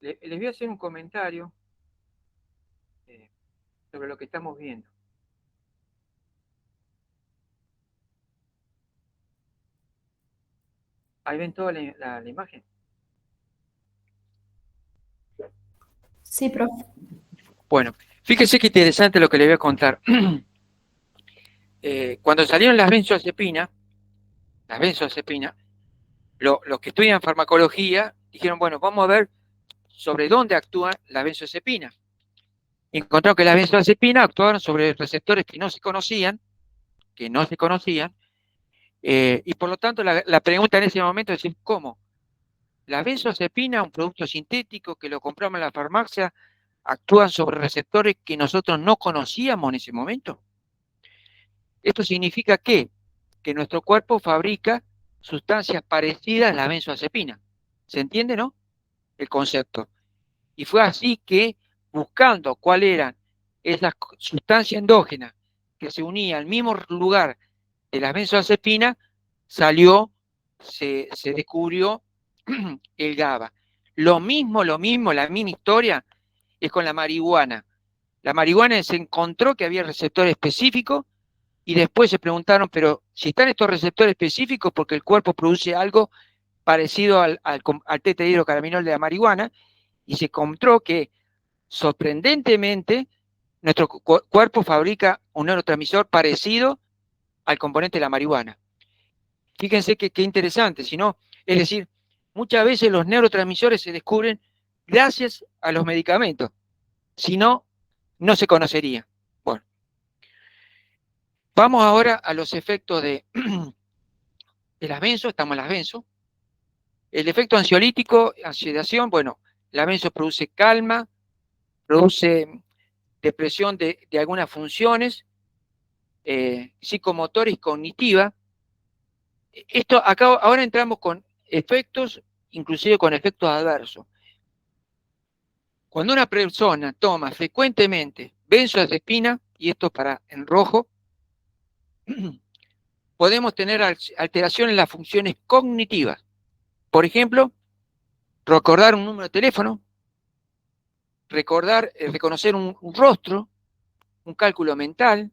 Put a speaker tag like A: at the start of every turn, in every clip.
A: Les voy a hacer un comentario eh, sobre lo que estamos viendo. Ahí ven toda la imagen.
B: Sí, profe.
A: Bueno, fíjese qué interesante lo que le voy a contar. Cuando salieron las benzodiazepinas, los que estudian farmacología dijeron, bueno, vamos a ver sobre dónde actúan las benzodiazepinas. Encontraron que las benzodiazepinas actuaron sobre receptores que no se conocían, y por lo tanto la pregunta en ese momento es, ¿cómo? La benzodiazepina, un producto sintético que lo compramos en la farmacia, actúan sobre receptores que nosotros no conocíamos en ese momento. Esto significa que nuestro cuerpo fabrica sustancias parecidas a la benzodiazepina. ¿Se entiende, no? El concepto. Y fue así que, buscando cuál eran esas sustancias endógenas que se unían al mismo lugar de las benzodiazepinas, se descubrió el GABA. Lo mismo, la misma historia es con la marihuana. La marihuana se encontró que había receptores específicos y después se preguntaron, pero si están estos receptores específicos porque el cuerpo produce algo parecido al tetrahidrocannabinol de la marihuana, y se encontró que sorprendentemente nuestro cuerpo fabrica un neurotransmisor parecido al componente de la marihuana. Fíjense qué interesante, ¿no? Es decir, muchas veces los neurotransmisores se descubren gracias a los medicamentos, si no, no se conocería. Bueno, vamos ahora a los efectos de las benzo, estamos en las benzo. El efecto ansiolítico, sedación, bueno, la benzo produce calma, produce depresión de algunas funciones psicomotoras y cognitivas. Esto acá ahora entramos con efectos, inclusive con efectos adversos. Cuando una persona toma frecuentemente benzodiazepina, y esto para en rojo, podemos tener alteraciones en las funciones cognitivas. Por ejemplo, recordar un número de teléfono, reconocer un rostro, un cálculo mental,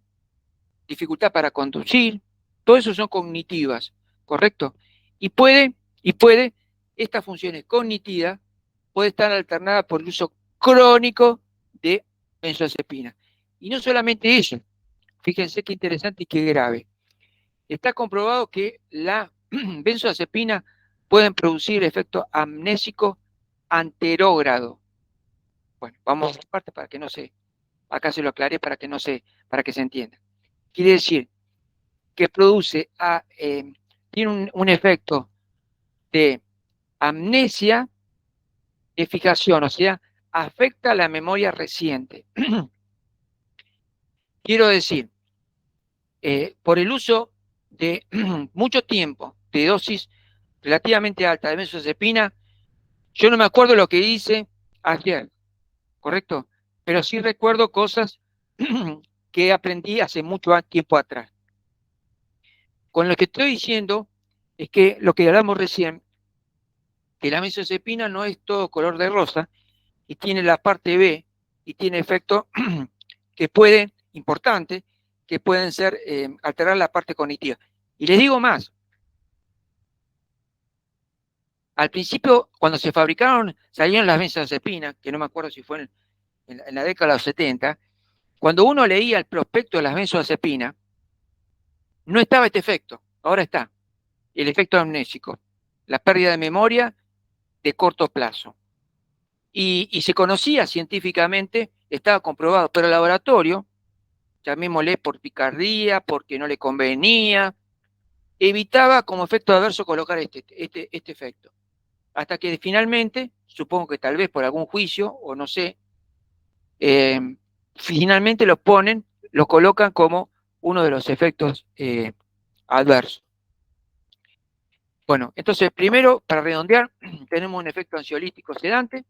A: dificultad para conducir, todo eso son cognitivas, ¿correcto? Y puede, estas funciones cognitivas puede estar alternada por el uso crónico de benzodiazepina. Y no solamente eso, fíjense qué interesante y qué grave. Está comprobado que la benzodiazepina pueden producir efectos amnésicos anterógrado. Bueno, vamos a parte para que no se, acá se lo aclaré para que se entienda. Quiere decir que tiene un efecto de amnesia de fijación, o sea, afecta la memoria reciente. Quiero decir, por el uso de mucho tiempo de dosis relativamente alta de benzodiazepina, yo no me acuerdo lo que hice ayer, ¿correcto? Pero sí recuerdo cosas que aprendí hace mucho tiempo atrás. Con lo que estoy diciendo es que lo que hablamos recién, que la benzodiazepina no es todo color de rosa y tiene la parte B y tiene efectos que pueden, importantes, que pueden ser alterar la parte cognitiva. Y les digo más, al principio, cuando se fabricaron, salieron las benzodiazepinas, que no me acuerdo si fue en la década de los 70, cuando uno leía el prospecto de las benzodiazepinas, no estaba este efecto, ahora está, el efecto amnésico, la pérdida de memoria de corto plazo. Y se conocía científicamente, estaba comprobado, pero el laboratorio, llamémosle por picardía, porque no le convenía, evitaba como efecto adverso colocar este efecto. Hasta que finalmente, supongo que tal vez por algún juicio, o no sé, finalmente lo colocan como uno de los efectos adversos. Bueno, entonces primero, para redondear, tenemos un efecto ansiolítico sedante,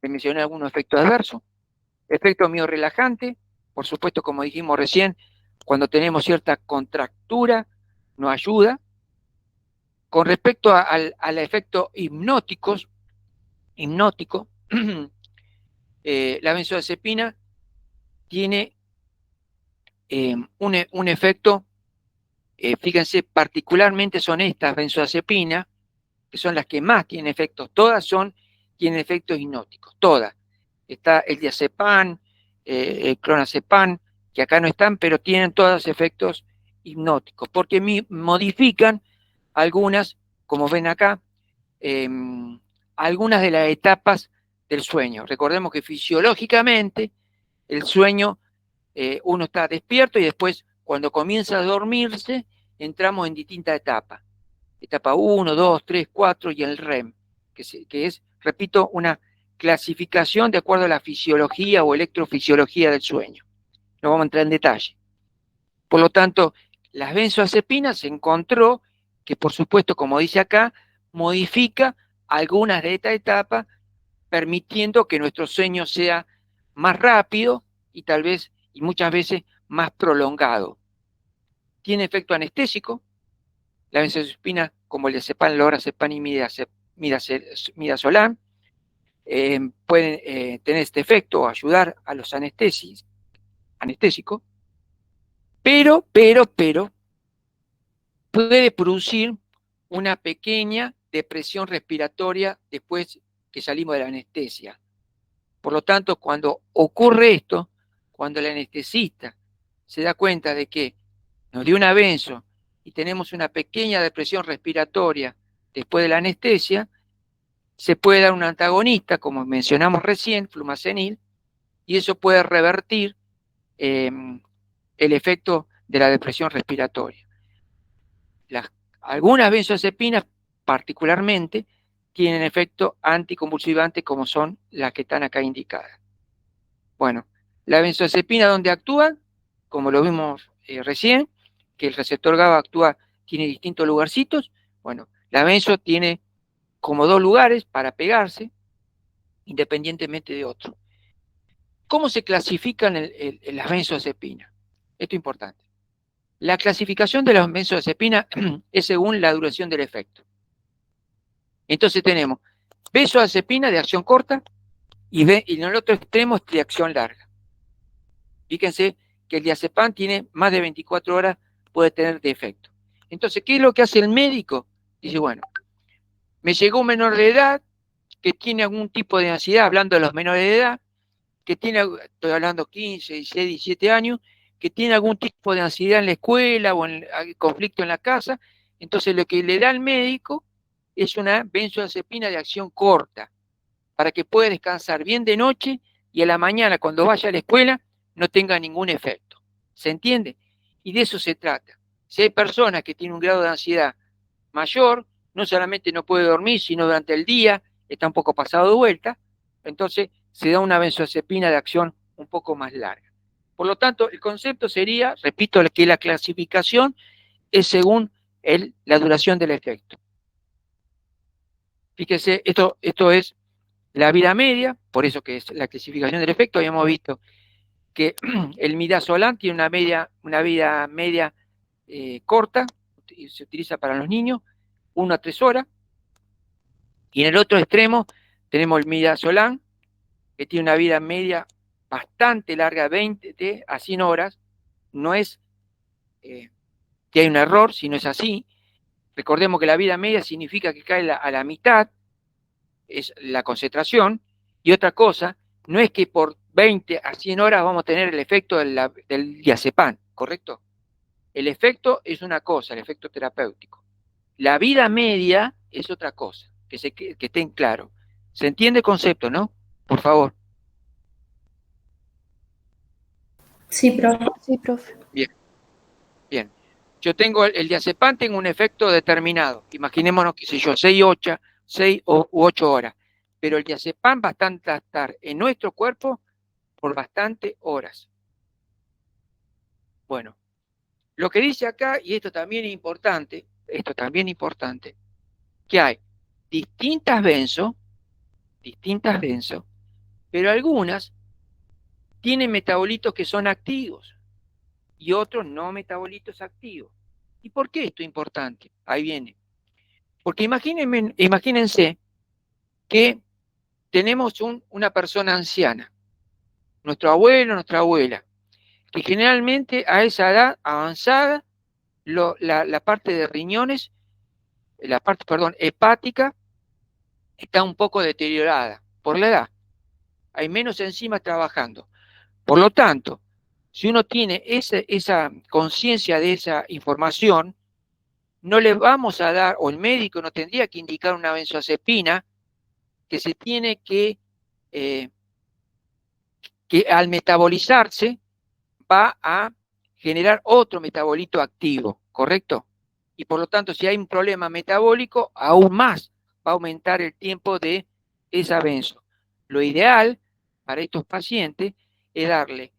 A: le mencioné algunos efectos adversos, efecto miorelajante, por supuesto, como dijimos recién, cuando tenemos cierta contractura, nos ayuda. Con respecto al efecto hipnótico, la benzodiazepina tiene un efecto, fíjense, particularmente son estas benzodiazepinas, que son las que más tienen efectos, todas tienen efectos hipnóticos, todas. Está el diazepam, el clonazepam, que acá no están, pero tienen todos efectos hipnóticos, porque modifican algunas, como ven acá, algunas de las etapas del sueño. Recordemos que fisiológicamente el sueño, uno está despierto y después cuando comienza a dormirse entramos en distintas etapas. Etapa 1, 2, 3, 4 y el REM, que es, repito, una clasificación de acuerdo a la fisiología o electrofisiología del sueño. No vamos a entrar en detalle. Por lo tanto, las benzodiazepinas se encontró que, por supuesto, como dice acá, modifica algunas de esta etapa, permitiendo que nuestro sueño sea más rápido y tal vez, y muchas veces, más prolongado. Tiene efecto anestésico. La benzodiazepina, como el diazepam, lorazepam y midazolam, pueden tener este efecto o ayudar a los anestésicos, pero puede producir una pequeña depresión respiratoria después que salimos de la anestesia. Por lo tanto, cuando ocurre esto, cuando el anestesista se da cuenta de que nos dio una benzo y tenemos una pequeña depresión respiratoria después de la anestesia, se puede dar un antagonista, como mencionamos recién, flumazenil, y eso puede revertir el efecto de la depresión respiratoria. Algunas benzodiazepinas, particularmente, tienen efecto anticonvulsivante, como son las que están acá indicadas. Bueno, la benzodiazepina, ¿dónde actúa? Como lo vimos recién, que el receptor GABA tiene distintos lugarcitos. Bueno, la benzo tiene como 2 lugares para pegarse, independientemente de otro. ¿Cómo se clasifican las benzodiazepinas? Esto es importante. La clasificación de las benzodiazepinas es según la duración del efecto. Entonces tenemos benzodiazepina de acción corta y en el otro extremo es de acción larga. Fíjense que el diazepam tiene más de 24 horas, puede tener de efecto. Entonces, ¿qué es lo que hace el médico? Dice, bueno, me llegó un menor de edad que tiene algún tipo de ansiedad, hablando de los menores de edad, que tiene, estoy hablando 15, 16, 17 años, que tiene algún tipo de ansiedad en la escuela o en conflicto en la casa. Entonces, lo que le da al médico es una benzodiazepina de acción corta, para que pueda descansar bien de noche y a la mañana, cuando vaya a la escuela, no tenga ningún efecto. ¿Se entiende? Y de eso se trata. Si hay personas que tienen un grado de ansiedad mayor, no solamente no puede dormir, sino durante el día está un poco pasado de vuelta, entonces se da una benzodiazepina de acción un poco más larga. Por lo tanto, el concepto sería, repito, que la clasificación es según la duración del efecto. Fíjese, esto es la vida media, por eso que es la clasificación del efecto. Habíamos visto que el midazolam tiene una vida media corta, se utiliza para los niños, 1 a 3 horas, y en el otro extremo tenemos el midazolam, que tiene una vida media bastante larga, 20 a 100 horas. No es que hay un error, sino es así. Recordemos que la vida media significa que cae a la mitad, es la concentración, y otra cosa, no es que por 20 a 100 horas vamos a tener el efecto del diazepam, ¿correcto? El efecto es una cosa, el efecto terapéutico. La vida media es otra cosa, que estén claros. ¿Se entiende el concepto, no? Por favor.
B: Sí, profe.
C: Sí, profe.
A: Bien. Yo tengo el diazepam, tengo un efecto determinado. Imaginémonos, qué sé yo, 6 u 8 horas. Pero el diazepam va a estar en nuestro cuerpo por bastantes horas. Bueno, lo que dice acá, y esto también es importante, que hay distintas benzo, pero algunas tienen metabolitos que son activos y otros no metabolitos activos. ¿Y por qué esto es importante? Ahí viene. Porque imagínense que tenemos una persona anciana, nuestro abuelo, nuestra abuela, que generalmente a esa edad avanzada, la parte de riñones, la parte, perdón, hepática, está un poco deteriorada por la edad. Hay menos enzimas trabajando. Por lo tanto, si uno tiene esa conciencia de esa información, no le vamos a dar, o el médico no tendría que indicar una benzodiazepina que se tiene que al metabolizarse va a generar otro metabolito activo, ¿correcto? Y por lo tanto, si hay un problema metabólico, aún más va a aumentar el tiempo de esa benzo. Lo ideal para estos pacientes es darle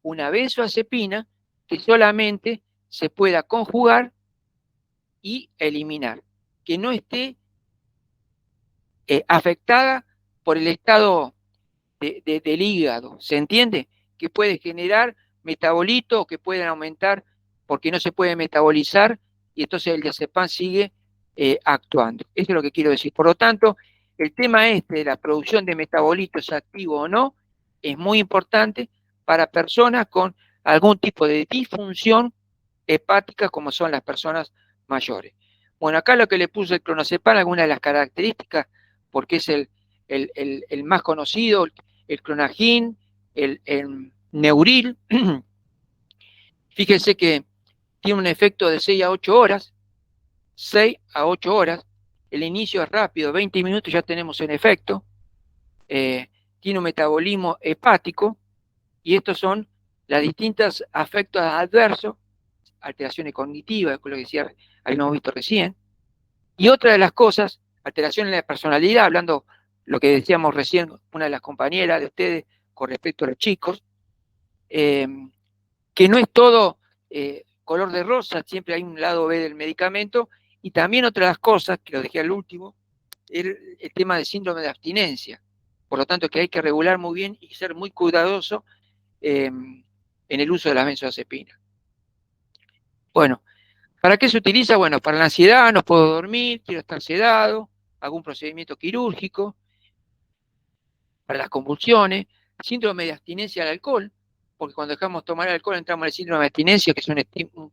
A: una benzodiazepina que solamente se pueda conjugar y eliminar, que no esté afectada por el estado del hígado, ¿se entiende? Que puede generar metabolitos que pueden aumentar porque no se puede metabolizar y entonces el diazepam sigue actuando. Eso es lo que quiero decir. Por lo tanto, el tema este de la producción de metabolitos activos o no es muy importante para personas con algún tipo de disfunción hepática como son las personas mayores. Bueno, acá lo que le puse el clonazepam, algunas de las características, porque es el más conocido, el clonagin, el neuril. Fíjense que tiene un efecto de 6 a 8 horas, 6 a 8 horas. El inicio es rápido, 20 minutos ya tenemos en efecto. Tiene un metabolismo hepático y estos son las distintas afectos adversos, alteraciones cognitivas, lo que decía, habíamos visto recién. Y otra de las cosas, alteraciones en la personalidad, hablando lo que decíamos recién, una de las compañeras de ustedes con respecto a los chicos, que no es todo color de rosa, siempre hay un lado B del medicamento, y también otra de las cosas, que lo dejé al último, el tema de síndrome de abstinencia. Por lo tanto, que hay que regular muy bien y ser muy cuidadoso en el uso de las benzodiazepinas. Bueno, ¿para qué se utiliza? Bueno, para la ansiedad, no puedo dormir, quiero estar sedado, algún procedimiento quirúrgico, para las convulsiones, síndrome de abstinencia al alcohol, porque cuando dejamos tomar alcohol entramos en el síndrome de abstinencia, que es una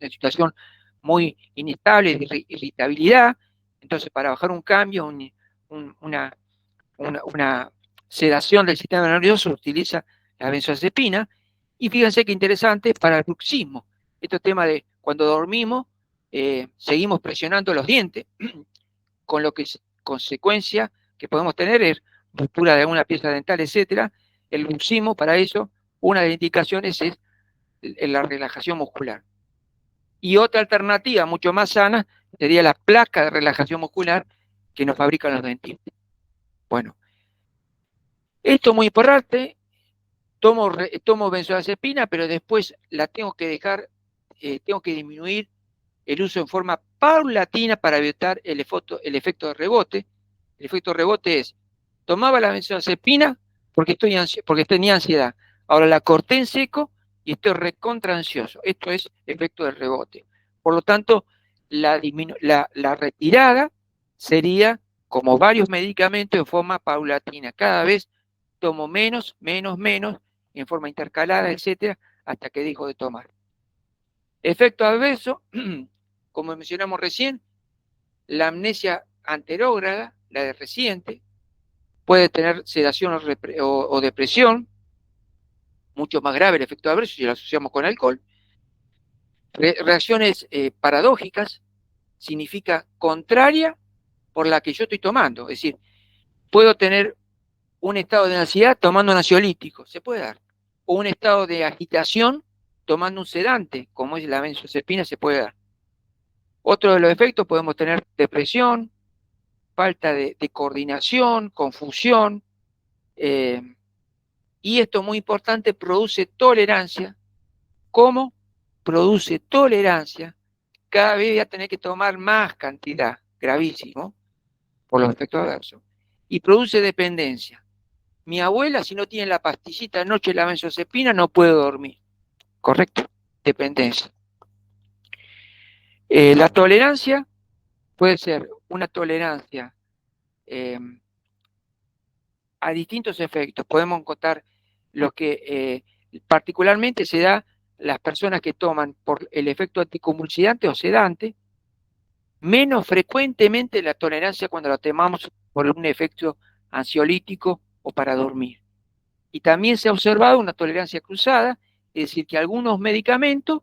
A: situación muy inestable de irritabilidad. Entonces, para bajar un cambio, una sedación del sistema nervioso, utiliza la benzodiazepina. Y fíjense qué interesante para el bruxismo. Este tema de cuando dormimos, seguimos presionando los dientes, con lo que consecuencia que podemos tener es ruptura de alguna pieza dental, etcétera. El bruxismo, para eso, una de las indicaciones es la relajación muscular. Y otra alternativa mucho más sana sería la placa de relajación muscular que nos fabrican los dentistas. Bueno, esto es muy importante. Tomo benzodiazepina, pero después la tengo que dejar, tengo que disminuir el uso en forma paulatina para evitar el efecto de rebote. El efecto de rebote es, tomaba la benzodiazepina porque tenía ansiedad. Ahora la corté en seco y estoy recontra ansioso. Esto es efecto de rebote. Por lo tanto, la retirada sería como varios medicamentos en forma paulatina. Cada vez tomo menos, en forma intercalada, etcétera, hasta que dejo de tomar. Efecto adverso, como mencionamos recién, la amnesia anterógrada, la de reciente, puede tener sedación o depresión, mucho más grave el efecto adverso si lo asociamos con alcohol. Reacciones paradójicas significa contraria por la que yo estoy tomando. Es decir, puedo tener un estado de ansiedad tomando un ansiolítico, se puede dar. O un estado de agitación tomando un sedante, como es la benzodiazepina, se puede dar. Otro de los efectos podemos tener depresión, falta de coordinación, confusión, y esto muy importante, produce tolerancia. ¿Cómo? Produce tolerancia. Cada vez voy a tener que tomar más cantidad, gravísimo, por los efectos adversos. Y produce dependencia. Mi abuela, si no tiene la pastillita de noche de la benzodiazepina, no puede dormir. ¿Correcto? Dependencia. La tolerancia puede ser una tolerancia a distintos efectos. Podemos contar lo que particularmente se da las personas que toman por el efecto anticonvulsivante o sedante, menos frecuentemente la tolerancia cuando la tomamos por un efecto ansiolítico o para dormir. Y también se ha observado una tolerancia cruzada, es decir, que algunos medicamentos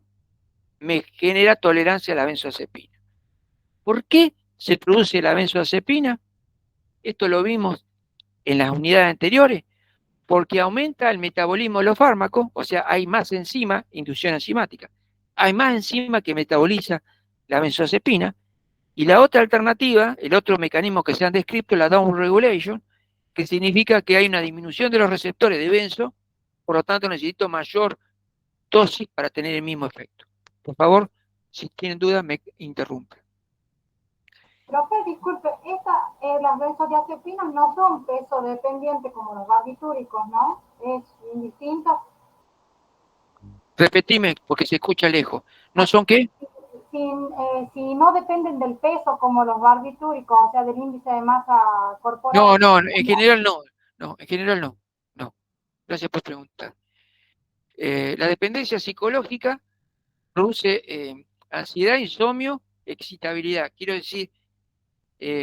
A: me genera tolerancia a la benzodiazepina. ¿Por qué se produce la benzodiazepina? Esto lo vimos en las unidades anteriores, porque aumenta el metabolismo de los fármacos, o sea, hay más enzima, inducción enzimática, hay más enzima que metaboliza la benzodiazepina, y la otra alternativa, el otro mecanismo que se han descrito, la down regulation, que significa que hay una disminución de los receptores de benzo, por lo tanto necesito mayor dosis para tener el mismo efecto. Por favor, si tienen dudas, me interrumpen.
C: Profe, disculpe, las benzodiazepinas no son peso dependientes como los barbitúricos, ¿no? Es indistinto.
A: Repetime, porque se escucha lejos. ¿No son qué?
C: Si no dependen del peso como los barbitúricos, o sea, del índice de masa corporal.
A: No, en general no. No, en general no. No. Gracias por preguntar. La dependencia psicológica produce ansiedad, insomnio, excitabilidad. Quiero decir,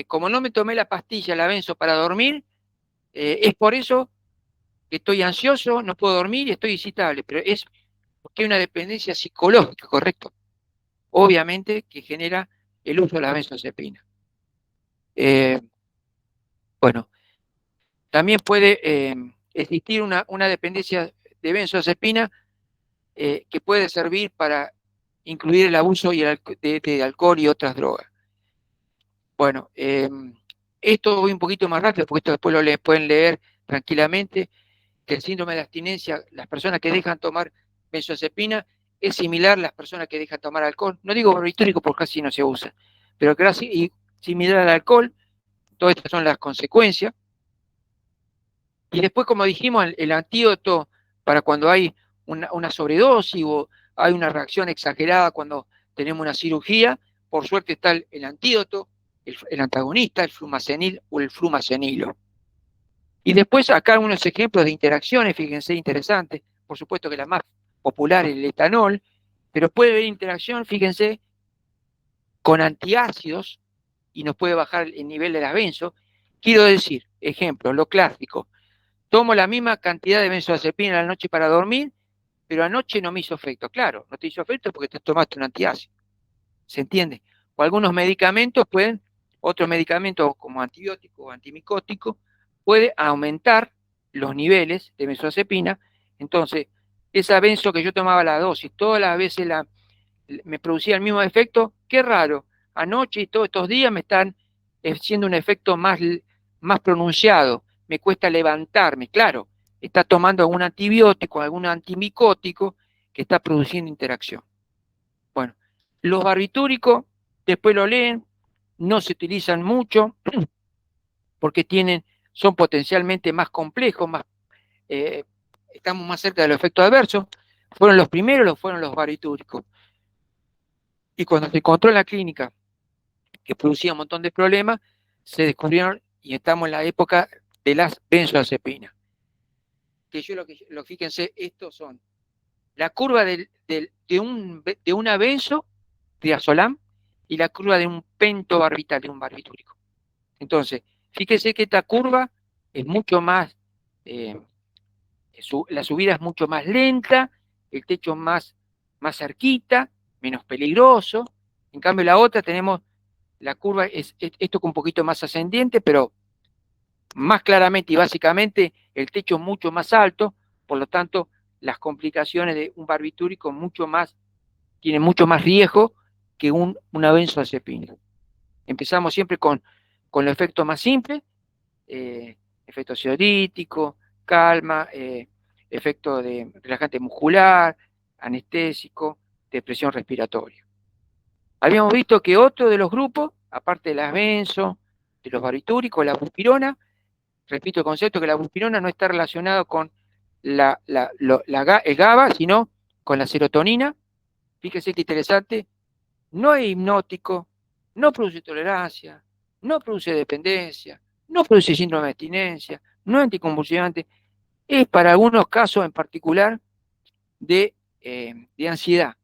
A: como no me tomé la pastilla, la benzo para dormir, es por eso que estoy ansioso, no puedo dormir y estoy excitable, pero es porque hay una dependencia psicológica, ¿correcto? Obviamente que genera el uso de la benzodiazepina. Bueno, también puede existir una dependencia de benzodiazepina que puede servir para incluir el abuso de alcohol y otras drogas. Bueno, esto voy un poquito más rápido porque esto después lo pueden leer tranquilamente, que el síndrome de abstinencia, las personas que dejan tomar benzodiazepina, es similar a las personas que dejan tomar alcohol. No digo barbitúrico porque casi no se usa, pero casi similar al alcohol. Todas estas son las consecuencias. Y después, como dijimos, el antídoto para cuando hay una sobredosis o hay una reacción exagerada cuando tenemos una cirugía, por suerte está el antídoto, el antagonista, el flumacenil o el flumacenilo. Y después acá unos ejemplos de interacciones, fíjense, interesantes. Por supuesto que la más popular es el etanol, pero puede haber interacción, fíjense, con antiácidos y nos puede bajar el nivel de la benzo. Quiero decir, ejemplo, lo clásico. Tomo la misma cantidad de benzodiazepina a la noche para dormir, pero anoche no me hizo efecto. Claro, no te hizo efecto porque te tomaste un antiácido. ¿Se entiende? O algunos medicamentos otros medicamentos como antibióticos o antimicóticos, puede aumentar los niveles de benzodiazepina. Entonces, esa benzo que yo tomaba la dosis, todas las veces me producía el mismo efecto. Qué raro, anoche y todos estos días me están haciendo un efecto más pronunciado. Me cuesta levantarme, claro, está tomando algún antibiótico, algún antimicótico que está produciendo interacción. Bueno, los barbitúricos, después lo leen, no se utilizan mucho porque son potencialmente más complejos, estamos más cerca de los efectos adversos. Fueron los primeros, fueron los barbitúricos. Y cuando se encontró en la clínica que producía un montón de problemas, se descubrieron, y estamos en la época de las benzodiazepinas. Fíjense, estos son la curva de una benzo, triazolam, y la curva de un pentobarbital, de un barbitúrico. Entonces, fíjese que esta curva es mucho más, la subida es mucho más lenta, el techo más cerquita, menos peligroso. En cambio, la otra tenemos, la curva es esto con un poquito más ascendiente, pero más claramente y básicamente el techo mucho más alto, por lo tanto, las complicaciones de un barbitúrico tienen mucho más riesgo que una benzodiazepina. Empezamos siempre con los efectos más simples, efecto ansiolítico, calma, efecto de relajante muscular, anestésico, depresión respiratoria. Habíamos visto que otro de los grupos, aparte de las benzo, de los barbitúricos, la buspirona, repito el concepto que la buspirona no está relacionado con el GABA, sino con la serotonina. Fíjese qué interesante, no es hipnótico, no produce tolerancia, no produce dependencia, no produce síndrome de abstinencia, no es anticonvulsivante, es para algunos casos en particular de ansiedad,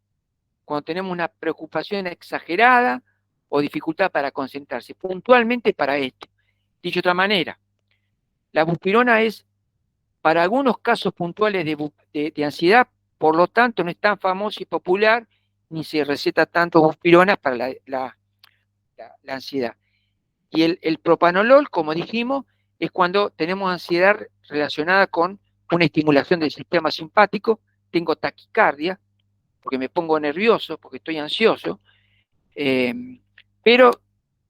A: cuando tenemos una preocupación exagerada o dificultad para concentrarse, puntualmente para esto. Dicho de otra manera, la buspirona es para algunos casos puntuales de ansiedad, por lo tanto no es tan famosa y popular, ni se receta tanto buspirona para la ansiedad. Y el propanolol, como dijimos, es cuando tenemos ansiedad relacionada con una estimulación del sistema simpático, tengo taquicardia, porque me pongo nervioso, porque estoy ansioso, pero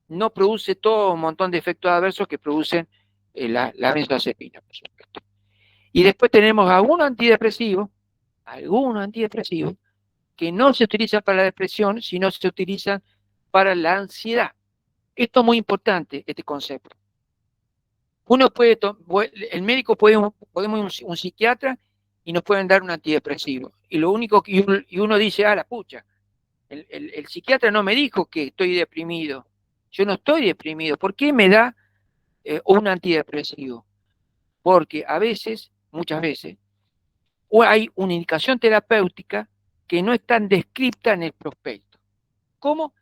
A: no produce todo un montón de efectos adversos que producen la benzodiazepina, por supuesto. Y después tenemos algunos antidepresivos que no se utilizan para la depresión, sino se utilizan para la ansiedad. Esto es muy importante, este concepto. El médico podemos ir a un psiquiatra y nos pueden dar un antidepresivo. Y lo único que uno dice, la pucha, el psiquiatra no me dijo que estoy deprimido. Yo no estoy deprimido. ¿Por qué me da un antidepresivo? Porque muchas veces, hay una indicación terapéutica que no es tan descripta en el prospecto. ¿Cómo?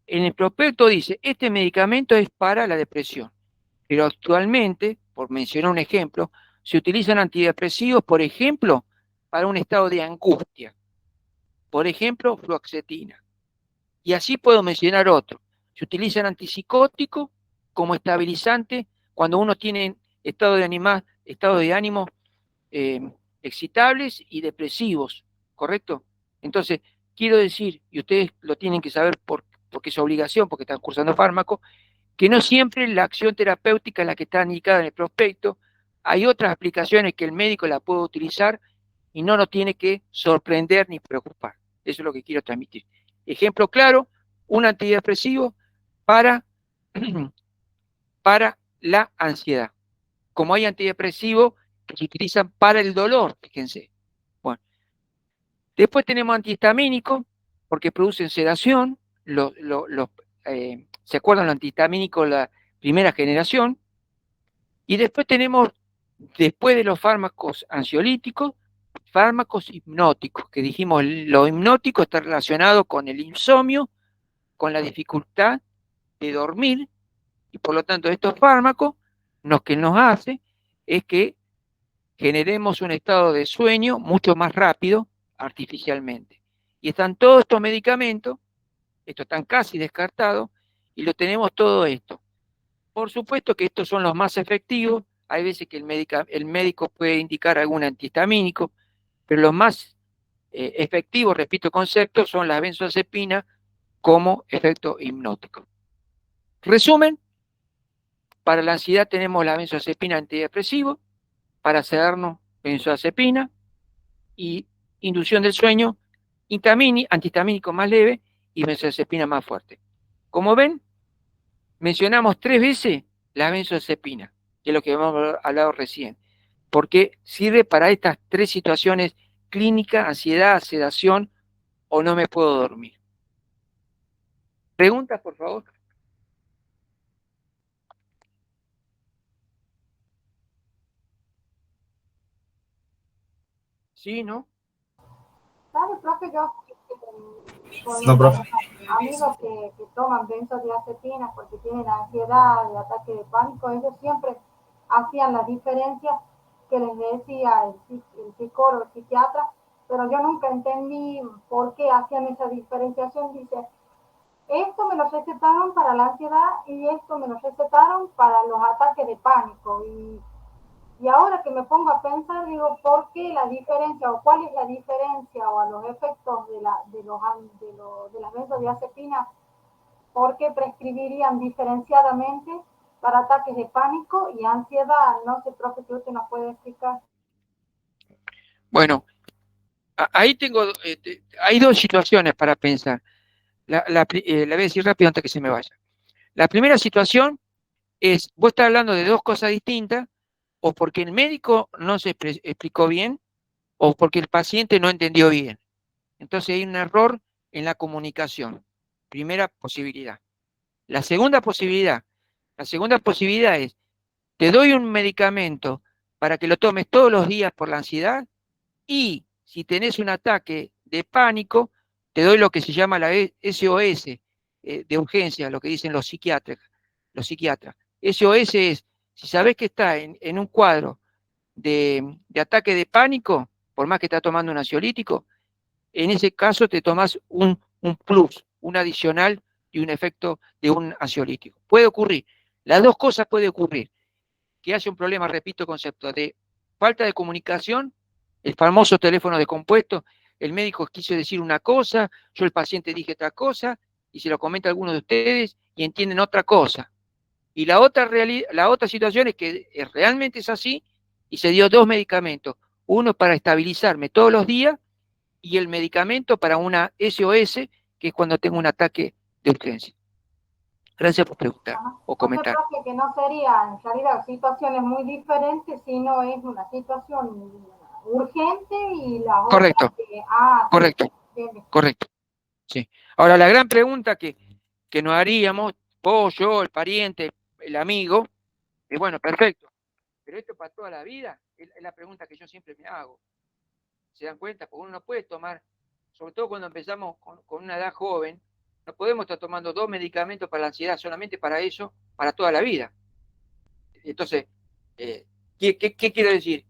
A: En el prospecto dice, este medicamento es para la depresión, pero actualmente, por mencionar un ejemplo, se utilizan antidepresivos, por ejemplo, para un estado de angustia. Por ejemplo, fluoxetina. Y así puedo mencionar otro. Se utilizan antipsicóticos como estabilizante cuando uno tiene estado de ánimo excitables y depresivos, ¿correcto? Entonces, quiero decir, y ustedes lo tienen que saber porque es obligación, porque están cursando fármaco, que no siempre la acción terapéutica es la que está indicada en el prospecto, hay otras aplicaciones que el médico la puede utilizar y no nos tiene que sorprender ni preocupar. Eso es lo que quiero transmitir. Ejemplo claro, un antidepresivo para, para la ansiedad. Como hay antidepresivos que se utilizan para el dolor, fíjense. Bueno, después tenemos antihistamínicos, porque producen sedación. ¿Se acuerdan los antihistamínicos de la primera generación? Y después tenemos, después de los fármacos ansiolíticos, fármacos hipnóticos, que dijimos, lo hipnótico está relacionado con el insomnio, con la dificultad de dormir, y por lo tanto estos fármacos lo que nos hace es que generemos un estado de sueño mucho más rápido artificialmente. Y están todos estos medicamentos, estos están casi descartados, y lo tenemos todo esto. Por supuesto que estos son los más efectivos, hay veces que el médico puede indicar algún antihistamínico, pero los más efectivos, repito el concepto, son las benzodiazepinas como efecto hipnótico. Resumen, para la ansiedad tenemos la benzodiazepina antidepresivo, para sedarnos benzodiazepina y inducción del sueño, antihistamínico más leve y benzodiazepina más fuerte. Como ven, mencionamos 3 veces la benzodiazepina, que es lo que hemos hablado recién, porque sirve para estas 3 situaciones clínicas: ansiedad, sedación o no me puedo dormir. ¿Preguntas, por favor? ¿Sí, no?
C: ¿Sabe, profe? Yo con
D: No, profe.
C: amigos que toman benzodiazepinas porque tienen ansiedad y ataque de pánico, ellos siempre hacían las diferencias que les decía el psicólogo, el psiquiatra, pero yo nunca entendí por qué hacían esa diferenciación. Dice, esto me lo recetaron para la ansiedad y esto me lo recetaron para los ataques de pánico. Y ahora que me pongo a pensar, digo, ¿por qué la diferencia o cuál es la diferencia o a los efectos de las benzodiazepinas? ¿Por qué prescribirían diferenciadamente para ataques de pánico y ansiedad? No sé, profe, si usted nos puede explicar.
A: Bueno, ahí hay 2 situaciones para pensar. La voy a decir rápido antes que se me vaya. La primera situación es, vos estás hablando de 2 cosas distintas, o porque el médico no se explicó bien, o porque el paciente no entendió bien. Entonces hay un error en la comunicación. Primera posibilidad. La segunda posibilidad es, te doy un medicamento para que lo tomes todos los días por la ansiedad, y si tenés un ataque de pánico, te doy lo que se llama la SOS de urgencia, lo que dicen los psiquiatras. SOS es, si sabés que está en un cuadro de ataque de pánico, por más que está tomando un ansiolítico, en ese caso te tomás un plus, un adicional y un efecto de un ansiolítico. Puede ocurrir, las dos cosas puede ocurrir, que haya un problema, repito, concepto de falta de comunicación, el famoso teléfono descompuesto, el médico quiso decir una cosa, yo el paciente dije otra cosa, y se lo comenta a alguno de ustedes y entienden otra cosa. Y la otra situación es que realmente es así, y se dio dos medicamentos, uno para estabilizarme todos los días y el medicamento para una SOS, que es cuando tengo un ataque de urgencia. Gracias por preguntar o comentar.
C: O sea, que no sería en realidad situaciones muy diferentes, sino es una situación urgente y la otra
A: Correcto. Correcto.
C: Bien.
A: Correcto. Sí. Ahora, la gran pregunta que nos haríamos, vos, yo, el pariente, el amigo, es bueno, perfecto, pero esto para toda la vida, es la pregunta que yo siempre me hago. ¿Se dan cuenta? Porque uno no puede tomar, sobre todo cuando empezamos con una edad joven, no podemos estar tomando 2 medicamentos para la ansiedad solamente para eso, para toda la vida. Entonces, ¿qué quiero decir?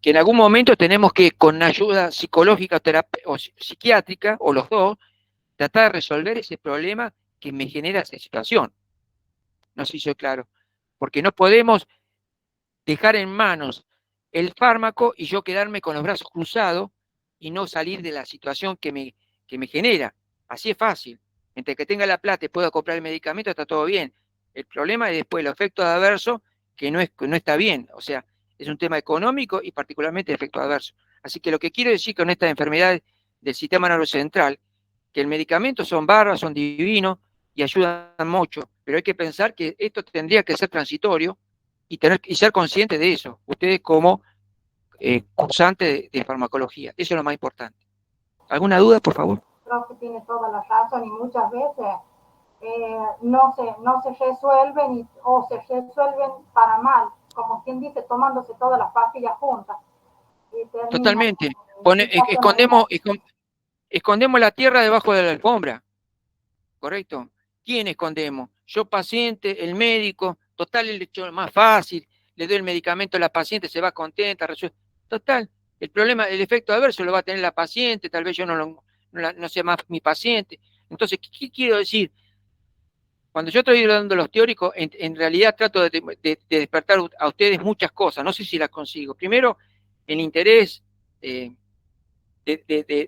A: Que en algún momento tenemos que, con ayuda psicológica o psiquiátrica, o los dos, tratar de resolver ese problema que me genera esa situación. No sé si soy claro. Porque no podemos dejar en manos el fármaco y yo quedarme con los brazos cruzados y no salir de la situación que me genera. Así es fácil. Entre que tenga la plata y pueda comprar el medicamento, está todo bien. El problema es después los efectos adversos, que no está bien. O sea, es un tema económico y particularmente efectos adversos. Así que lo que quiero decir con estas enfermedades del sistema nervioso central, que el medicamento son bárbaros, son divinos y ayudan mucho, pero hay que pensar que esto tendría que ser transitorio y ser consciente de eso, ustedes como cursantes de farmacología. Eso es lo más importante. ¿Alguna duda, por favor?
C: Creo que tiene toda la razón y muchas veces no se resuelven o se resuelven para mal, como quien dice, tomándose todas las pastillas juntas.
A: Totalmente. Escondemos la tierra debajo de la alfombra, ¿correcto? ¿Quién escondemos? Yo, paciente, el médico, total, el hecho más fácil, le doy el medicamento a la paciente, se va contenta, resuelve. Total, el problema, el efecto adverso lo va a tener la paciente, tal vez yo no sea más mi paciente. Entonces, ¿qué quiero decir? Cuando yo estoy dando los teóricos, en realidad trato de despertar a ustedes muchas cosas, no sé si las consigo. Primero, el interés, de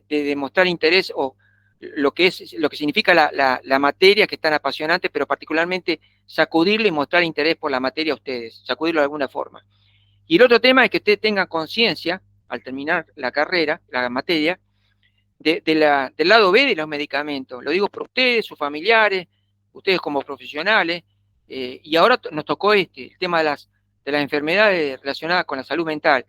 A: demostrar interés o lo que significa la materia, que es tan apasionante, pero particularmente sacudirle y mostrar interés por la materia a ustedes, sacudirlo de alguna forma. Y el otro tema es que ustedes tengan conciencia, al terminar la carrera, la materia, del lado B de los medicamentos. Lo digo por ustedes, sus familiares, ustedes como profesionales, y ahora nos tocó el tema de las enfermedades relacionadas con la salud mental,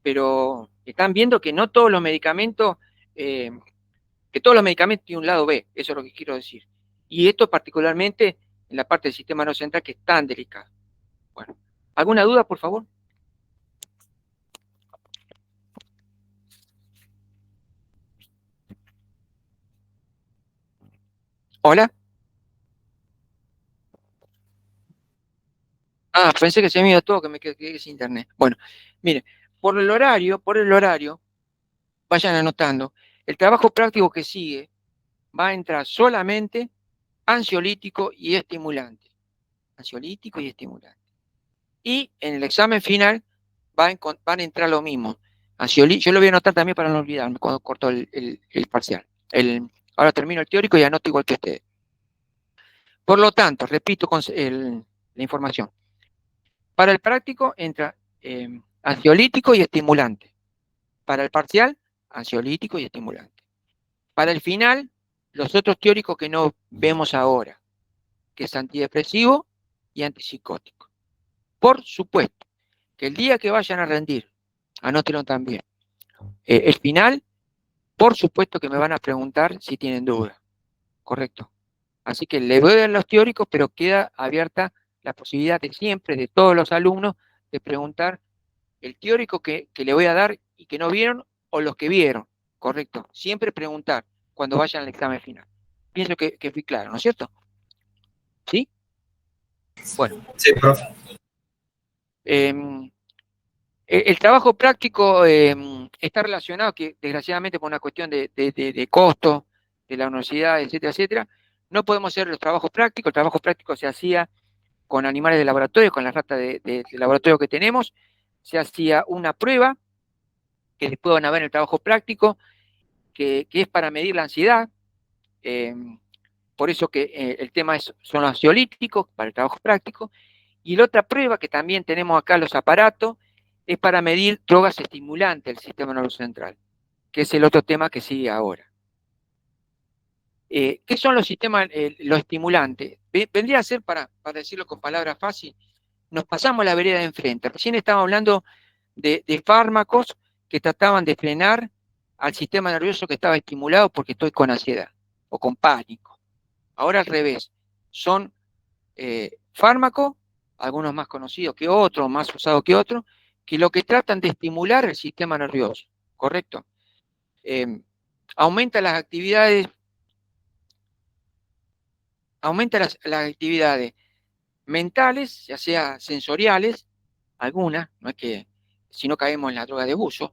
A: pero están viendo que no todos los medicamentos, que todos los medicamentos tienen un lado B, eso es lo que quiero decir. Y esto particularmente en la parte del sistema nervioso central, que es tan delicado. Bueno, ¿alguna duda, por favor? ¿Hola? Ah, pensé que se me iba todo, que me quedé sin internet. Bueno, mire, por el horario, vayan anotando, el trabajo práctico que sigue va a entrar solamente ansiolítico y estimulante. Ansiolítico y estimulante. Y en el examen final van a entrar lo mismo. Yo lo voy a anotar también para no olvidarme cuando corto el parcial. Ahora termino el teórico y anoto igual que ustedes. Por lo tanto, repito la información. Para el práctico entra ansiolítico y estimulante. Para el parcial, ansiolítico y estimulante. Para el final, los otros teóricos que no vemos ahora, que es antidepresivo y antipsicótico. Por supuesto, que el día que vayan a rendir, anótenlo también, el final, por supuesto que me van a preguntar si tienen duda, ¿correcto? Así que le voy a dar los teóricos, pero queda abierta la posibilidad de siempre, de todos los alumnos, de preguntar el teórico que le voy a dar y que no vieron, o los que vieron, correcto. Siempre preguntar cuando vayan al examen final. Pienso que fui claro, ¿no es cierto? ¿Sí? Bueno.
D: Sí, profe.
A: El trabajo práctico está relacionado, que desgraciadamente por una cuestión de costo de la universidad, etcétera, etcétera, no podemos hacer los trabajos prácticos. El trabajo práctico se hacía con animales de laboratorio, con las ratas de laboratorio que tenemos, se hacía una prueba, que después van a ver en el trabajo práctico, que es para medir la ansiedad, por eso que el tema son los ansiolíticos para el trabajo práctico, y la otra prueba que también tenemos acá los aparatos, es para medir drogas estimulantes del sistema nervioso central, que es el otro tema que sigue ahora. ¿Qué son los sistemas, los estimulantes? Vendría a ser, para decirlo con palabras fáciles, nos pasamos la vereda de enfrente. Recién estábamos hablando de fármacos que trataban de frenar al sistema nervioso que estaba estimulado porque estoy con ansiedad o con pánico. Ahora al revés, son fármacos, algunos más conocidos que otros, más usados que otros, que lo que tratan de estimular el sistema nervioso, ¿correcto? Aumenta las actividades mentales, ya sea sensoriales, algunas, no es que si no caemos en la droga de abuso,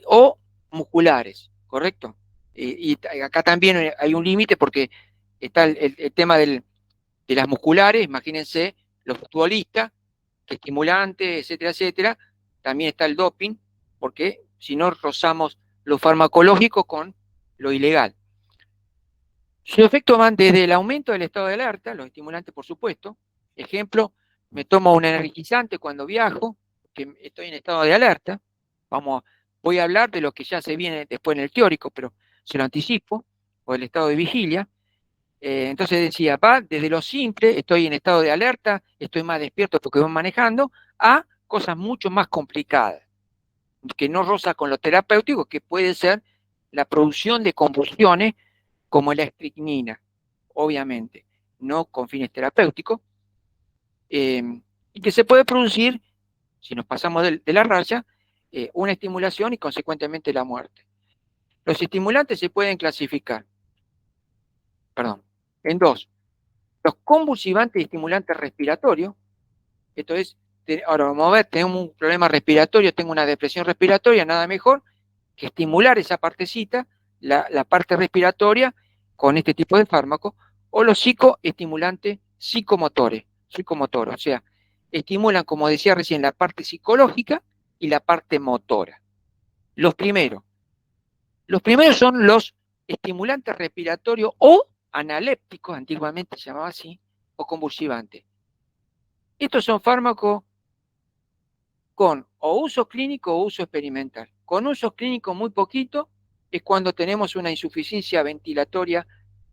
A: o musculares, ¿correcto? Y acá también hay un límite porque está el tema de las musculares, imagínense los futbolistas, que estimulantes, etcétera, etcétera. También está el doping, porque si no rozamos lo farmacológico con lo ilegal. Sus efectos van desde el aumento del estado de alerta, los estimulantes por supuesto. Ejemplo, me tomo un energizante cuando viajo, que estoy en estado de alerta. Voy a hablar de lo que ya se viene después en el teórico, pero se lo anticipo, o el estado de vigilia. Entonces decía, va desde lo simple, estoy en estado de alerta, estoy más despierto porque voy manejando, a cosas mucho más complicadas, que no roza con lo terapéutico, que puede ser la producción de convulsiones como la estricnina, obviamente, no con fines terapéuticos, y que se puede producir, si nos pasamos de la raya, una estimulación y consecuentemente la muerte. Los estimulantes se pueden clasificar, en dos: los convulsivantes y estimulantes respiratorios. Esto es, ahora vamos a ver, tenemos un problema respiratorio, tengo una depresión respiratoria, nada mejor que estimular esa partecita, la parte respiratoria, con este tipo de fármaco, o los psicoestimulantes psicomotores, o sea, estimulan, como decía recién, la parte psicológica y la parte motora. Los primeros son los estimulantes respiratorios o analépticos, antiguamente se llamaba así, o convulsivantes. Estos son fármacos con o uso clínico o uso experimental. Con uso clínico muy poquito es cuando tenemos una insuficiencia ventilatoria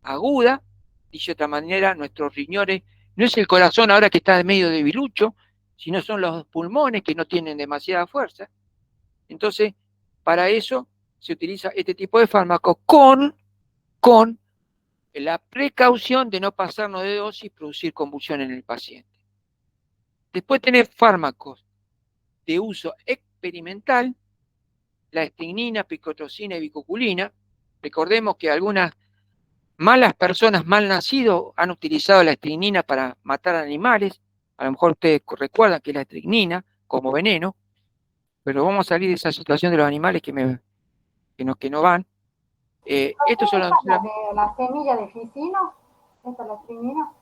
A: aguda, dicho de otra manera, nuestros riñones, no es el corazón ahora que está medio debilucho, sino son los pulmones que no tienen demasiada fuerza. Entonces, para eso se utiliza este tipo de fármacos con la precaución de no pasarnos de dosis y producir convulsión en el paciente. Después tenés fármacos de uso experimental, la estricnina, picotrocina y bicoculina. Recordemos que algunas malas personas, mal nacidos, han utilizado la estricnina para matar animales. A lo mejor ustedes recuerdan que es la estricnina como veneno, pero vamos a salir de esa situación de los animales que no van. Estos son
C: ¿La de la semilla de ficino? ¿Esta es la estricnina?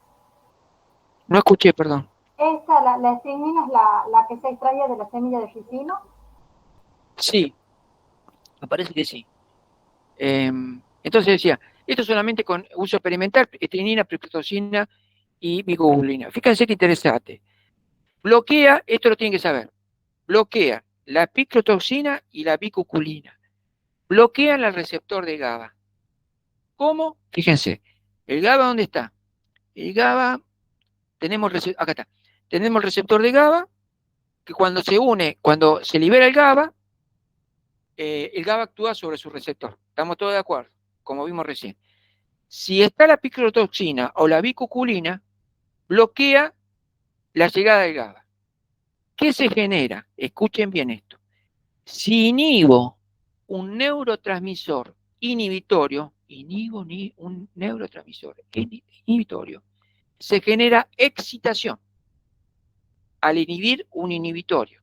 A: No escuché, perdón.
C: La estricnina es la que se extrae de la semilla de ficino.
A: Sí, me parece que sí. Entonces decía, esto solamente con uso experimental, estricnina, picotrocina y bicoculina. Fíjense qué interesante. Bloquea, esto lo tienen que saber, bloquea la picotoxina y la bicoculina. Bloquean el receptor de GABA. ¿Cómo? Fíjense, ¿el GABA dónde está? El GABA, acá está. Tenemos el receptor de GABA, que cuando se libera el GABA actúa sobre su receptor. ¿Estamos todos de acuerdo? Como vimos recién. Si está la picotoxina o la bicoculina, bloquea la llegada del GABA. ¿Qué se genera? Escuchen bien esto. Si inhibo un neurotransmisor inhibitorio, un neurotransmisor inhibitorio, se genera excitación al inhibir un inhibitorio.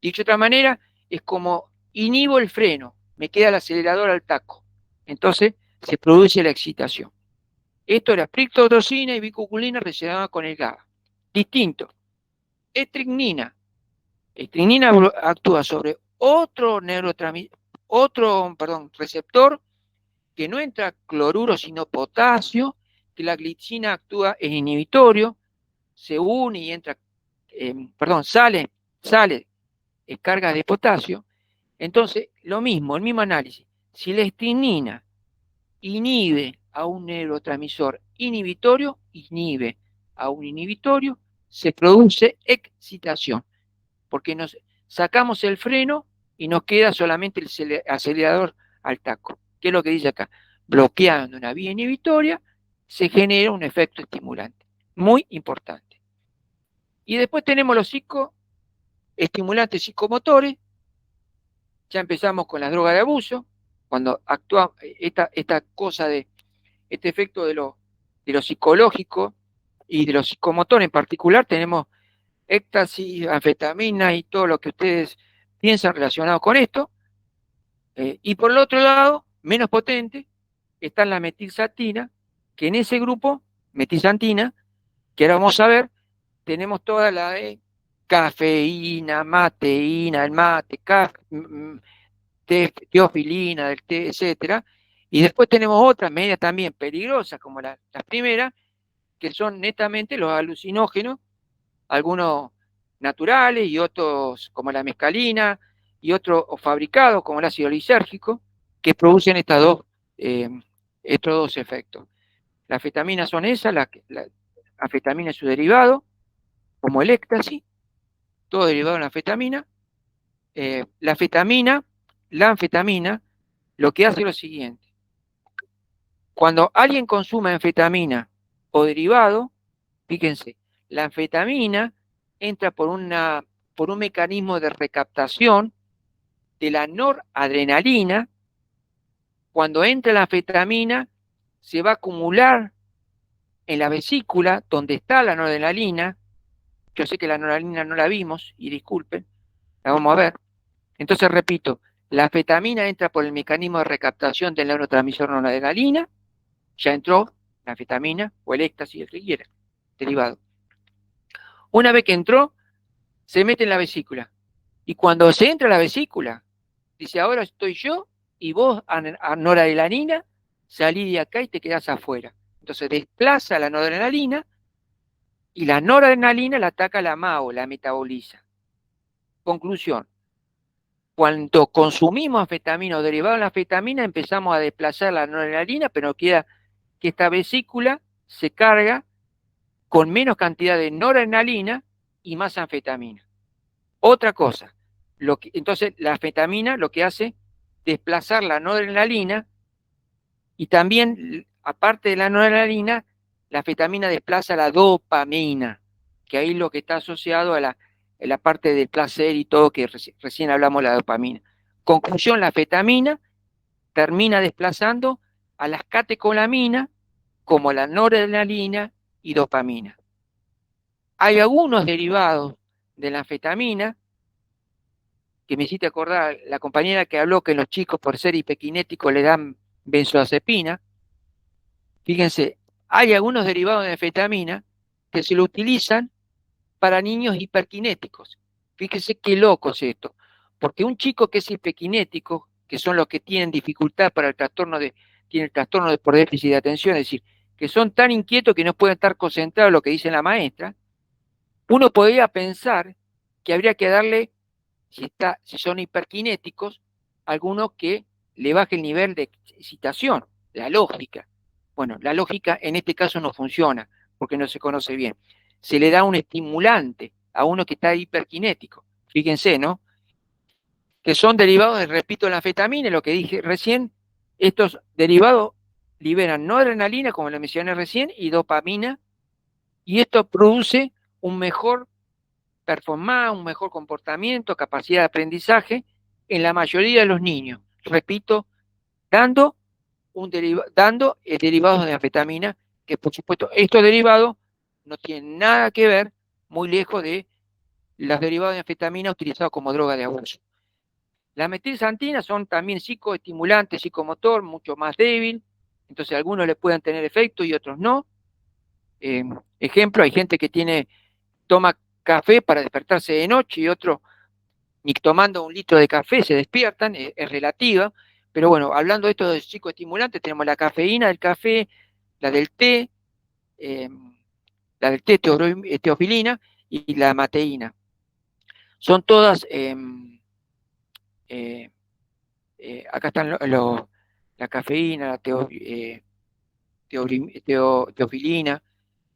A: Dicho de otra manera, es como inhibo el freno, me queda el acelerador al taco. Entonces se produce la excitación. Esto es la plictotoxina y bicuculina relacionada con el GABA. Distinto. Estricnina. Estricnina actúa sobre otro receptor que no entra cloruro sino potasio, que la glicina actúa en inhibitorio, se une y entra, sale carga de potasio. Entonces, lo mismo, el mismo análisis. Si la estricnina inhibe a un neurotransmisor inhibitorio, se produce excitación, porque nos sacamos el freno y nos queda solamente el acelerador al taco. ¿Qué es lo que dice acá? Bloqueando una vía inhibitoria se genera un efecto estimulante. Muy importante. Y después tenemos los estimulantes psicomotores. Ya empezamos con las drogas de abuso, cuando actúa esta cosa de este efecto de lo psicológico y de los psicomotores en particular. Tenemos éxtasis, anfetamina y todo lo que ustedes piensan relacionado con esto. Y por el otro lado, menos potente, está la metilxantina, que en ese grupo, metilxantina, que ahora vamos a ver, tenemos toda la de cafeína, mateína, el mate, teofilina, del té, etcétera. Y después tenemos otras medias también peligrosas, como las primeras, que son netamente los alucinógenos, algunos naturales y otros como la mescalina y otros fabricados como el ácido lisérgico, que producen estos dos efectos. Las anfetaminas son esas, la anfetamina es su derivado, como el éxtasis, todo derivado de la anfetamina. La anfetamina lo que hace es lo siguiente. Cuando alguien consume anfetamina o derivado, fíjense, la anfetamina entra por un mecanismo de recaptación de la noradrenalina. Cuando entra la anfetamina, se va a acumular en la vesícula donde está la noradrenalina. Yo sé que la noradrenalina no la vimos, y disculpen, la vamos a ver. Entonces, repito, la anfetamina entra por el mecanismo de recaptación del neurotransmisor noradrenalina. Ya entró la anfetamina o el éxtasis, el que quiera, derivado. Una vez que entró, se mete en la vesícula. Y cuando se entra a la vesícula, dice, ahora estoy yo y vos, noradrenalina, salí de acá y te quedás afuera. Entonces desplaza la noradrenalina y la noradrenalina la ataca la MAO, la metaboliza. Conclusión. Cuando consumimos anfetamina o derivado de la anfetamina, empezamos a desplazar la noradrenalina, pero queda que esta vesícula se carga con menos cantidad de noradrenalina y más anfetamina. Otra cosa, entonces la anfetamina lo que hace es desplazar la noradrenalina, y también, aparte de la noradrenalina, la anfetamina desplaza la dopamina, que ahí es lo que está asociado a la parte del placer y todo, que recién hablamos de la dopamina. Conclusión, la anfetamina termina desplazando a las catecolaminas como la noradrenalina y dopamina. Hay algunos derivados de la anfetamina que me hiciste acordar, la compañera que habló que los chicos por ser hiperkinéticos le dan benzodiazepina. Fíjense, hay algunos derivados de anfetamina que se lo utilizan para niños hiperkinéticos. Fíjense qué loco es esto, porque un chico que es hiperkinético, que son los que tienen dificultad para tiene el trastorno por déficit de atención, es decir, que son tan inquietos que no pueden estar concentrados en lo que dice la maestra, uno podría pensar que habría que darle, si son hiperkinéticos, algunos que le baje el nivel de excitación, la lógica. Bueno, la lógica en este caso no funciona, porque no se conoce bien. Se le da un estimulante a uno que está hiperkinético. Fíjense, ¿no? Que son derivados, repito, de la anfetamina, lo que dije recién. Estos derivados liberan noradrenalina, como lo mencioné recién, y dopamina, y esto produce un mejor performance, un mejor comportamiento, capacidad de aprendizaje en la mayoría de los niños. Repito, dando derivados de anfetamina, que por supuesto estos derivados no tienen nada que ver, muy lejos de los derivados de anfetamina utilizados como droga de abuso. Las metilxantinas son también psicoestimulantes, psicomotor, mucho más débil, entonces algunos le pueden tener efecto y otros no. Ejemplo, hay gente que toma café para despertarse de noche y otros ni tomando 1 litro de café se despiertan, es relativa, pero bueno, hablando de esto de psicoestimulantes, tenemos la cafeína del café, la del té, eh, teofilina y la mateína. Son todas, acá están la cafeína, la teofilina,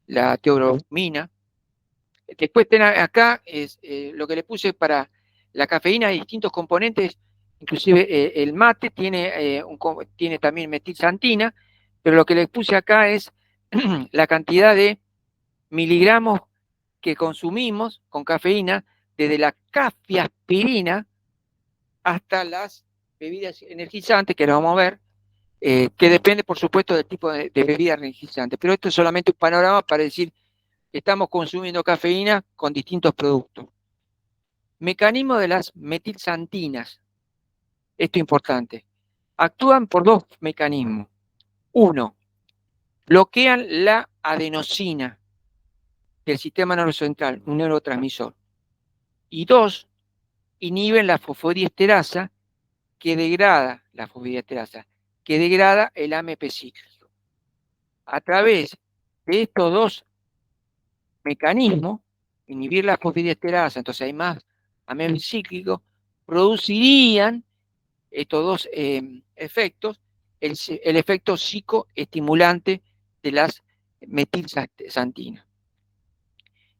A: la teobromina. Después acá lo que le puse para la cafeína, hay distintos componentes, inclusive el mate tiene también metilxantina, pero lo que le puse acá es la cantidad de miligramos que consumimos con cafeína, desde la cafeaspirina hasta las bebidas energizantes, que lo vamos a ver, que depende, por supuesto, del tipo de bebida energizante. Pero esto es solamente un panorama para decir que estamos consumiendo cafeína con distintos productos. Mecanismo de las metilxantinas. Esto es importante. Actúan por 2 mecanismos. 1, bloquean la adenosina del sistema neurocentral, un neurotransmisor. Y 2, inhiben la fosfodiesterasa que degrada el AMP cíclico. A través de estos 2 mecanismos, inhibir la fosfodiesterasa, entonces hay más AMP cíclico, producirían estos 2 efectos, el efecto psicoestimulante de las metilxantinas.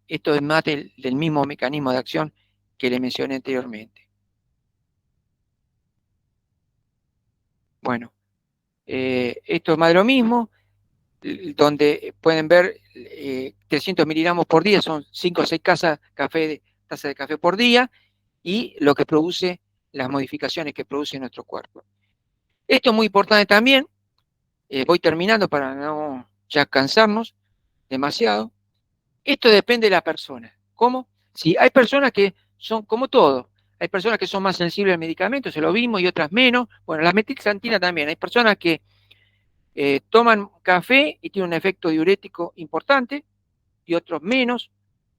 A: Esto es más del mismo mecanismo de acción que le mencioné anteriormente. Bueno, esto es más de lo mismo, donde pueden ver 300 miligramos por día, son 5 o 6 tazas de café por día, y lo que produce, las modificaciones que produce nuestro cuerpo. Esto es muy importante también, voy terminando para no ya cansarnos demasiado. Esto depende de la persona. ¿Cómo? Sí, hay personas que son como todo. Hay personas que son más sensibles al medicamento, se lo vimos, y otras menos. Bueno, la metilxantina también. Hay personas que toman café y tienen un efecto diurético importante, y otros menos,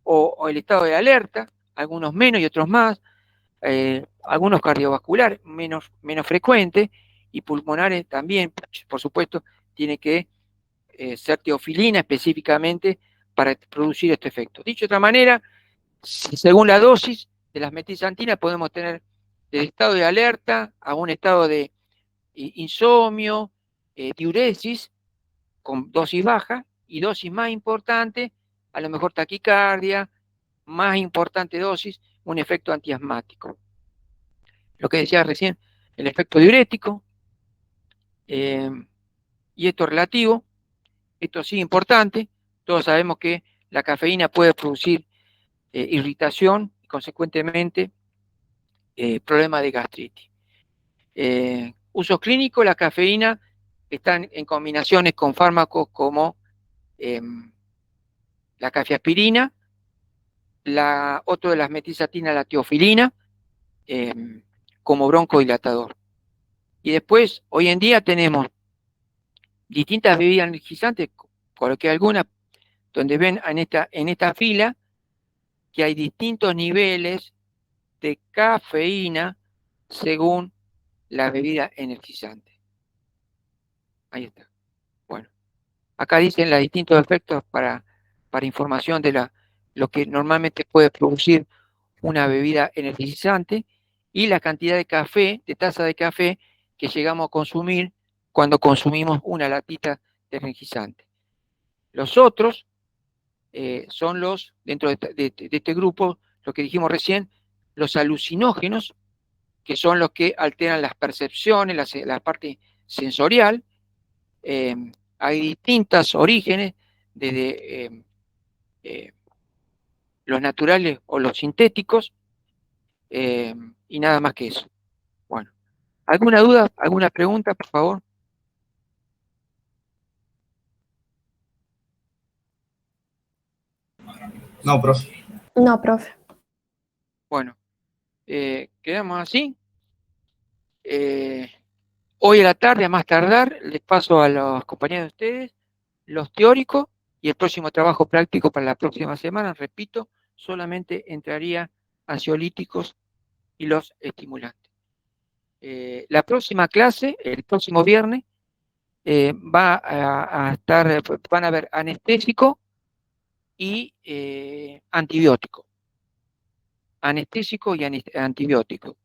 A: o el estado de alerta, algunos menos y otros más, algunos cardiovasculares menos frecuentes, y pulmonares también, por supuesto, tiene que ser teofilina específicamente para producir este efecto. Dicho de otra manera, según la dosis de las metilxantinas podemos tener del estado de alerta a un estado de insomnio, diuresis con dosis baja, y dosis más importante, a lo mejor taquicardia, más importante dosis, un efecto antiasmático. Lo que decía recién, el efecto diurético, y esto relativo, esto sí importante, todos sabemos que la cafeína puede producir irritación y consecuentemente problemas de gastritis. Usos clínicos, la cafeína están en combinaciones con fármacos como la cafeaspirina, otro de las metilxantinas, la teofilina, como broncodilatador. Y después, hoy en día tenemos distintas bebidas energizantes, coloqué algunas, donde ven en esta fila que hay distintos niveles de cafeína según la bebida energizante. Ahí está. Bueno, acá dicen los distintos efectos para información de lo que normalmente puede producir una bebida energizante, y la cantidad de taza de café que llegamos a consumir cuando consumimos una latita de energizante. Los otros son dentro de este grupo, lo que dijimos recién, los alucinógenos, que son los que alteran las percepciones, la parte sensorial. Hay distintos orígenes, desde los naturales o los sintéticos, y nada más que eso. Bueno, ¿alguna duda, alguna pregunta, por favor?
D: No, profe.
B: No, profe.
A: Bueno, quedamos así. Hoy a la tarde, a más tardar, les paso a los compañeros de ustedes los teóricos y el próximo trabajo práctico para la próxima semana. Repito, solamente entraría ansiolíticos y los estimulantes. La próxima clase, el próximo viernes, va a estar, van a ver anestésico y antibiótico. Anestésico y antibiótico.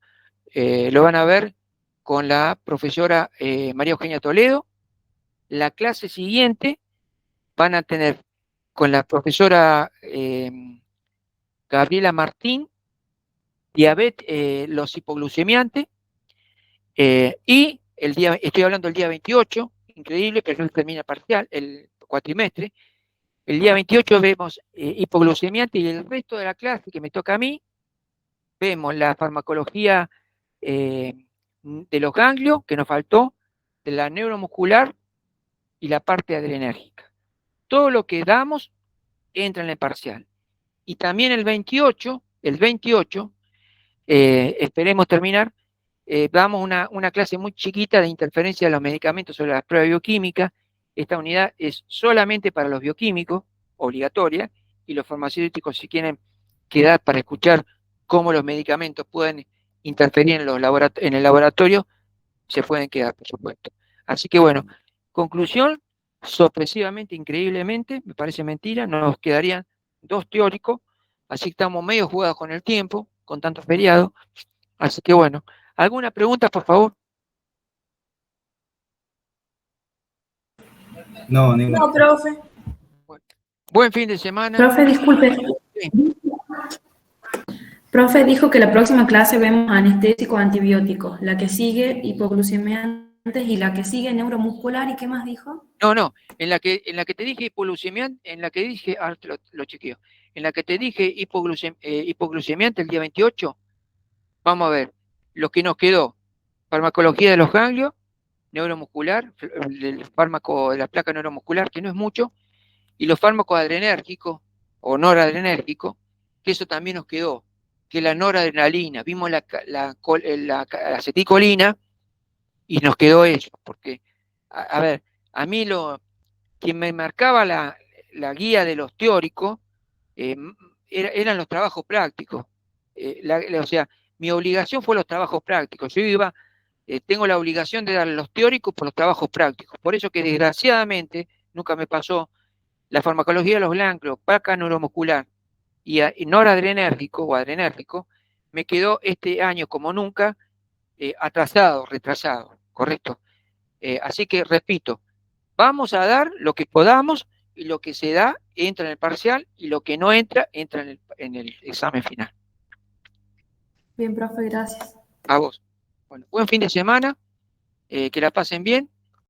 A: Lo van a ver con la profesora María Eugenia Toledo. La clase siguiente van a tener con la profesora Gabriela Martín, diabetes, los hipoglucemiantes, y estoy hablando del día 28, increíble, pero no termina parcial, el cuatrimestre. El día 28 vemos hipoglucemiante y el resto de la clase que me toca a mí, vemos la farmacología de los ganglios, que nos faltó, de la neuromuscular y la parte adrenérgica. Todo lo que damos entra en el parcial. Y también el 28, esperemos terminar, damos una clase muy chiquita de interferencia de los medicamentos sobre la prueba bioquímica. Esta unidad es solamente para los bioquímicos, obligatoria, y los farmacéuticos, si quieren quedar para escuchar cómo los medicamentos pueden interferir en el laboratorio, se pueden quedar, por supuesto. Así que bueno, conclusión, sorpresivamente, increíblemente, me parece mentira, nos quedarían 2 teóricos, así que estamos medio jugados con el tiempo, con tantos feriados. Así que bueno, ¿alguna pregunta, por favor?
D: No, ninguna.
B: No, profe.
A: Buen fin de semana.
B: Profe, disculpe.
A: Sí.
B: Profe dijo que la próxima clase vemos anestésico antibiótico, la que sigue hipoglucemiantes y la que sigue neuromuscular. ¿Y qué más dijo?
A: No, en la que te dije hipoglucemiante, en la que dije, ahora lo chequeo, en la que te dije hipoglucemiante el día 28, vamos a ver, lo que nos quedó, farmacología de los ganglios, neuromuscular, el fármaco de la placa neuromuscular, que no es mucho, y los fármacos adrenérgicos o noradrenérgicos, que eso también nos quedó, que la noradrenalina, vimos la aceticolina y nos quedó eso, porque, a ver, a mí quien me marcaba la guía de los teóricos eran los trabajos prácticos. O sea, mi obligación fue los trabajos prácticos. Yo tengo la obligación de dar los teóricos por los trabajos prácticos. Por eso que desgraciadamente nunca me pasó la farmacología de los ganglios, placa neuromuscular y noradrenérgico o adrenérgico, me quedó este año como nunca atrasado, retrasado, ¿correcto? Así que repito, vamos a dar lo que podamos y lo que se da entra en el parcial y lo que no entra entra en el examen final.
B: Bien, profe, gracias.
A: A vos. Bueno, buen fin de semana, que la pasen bien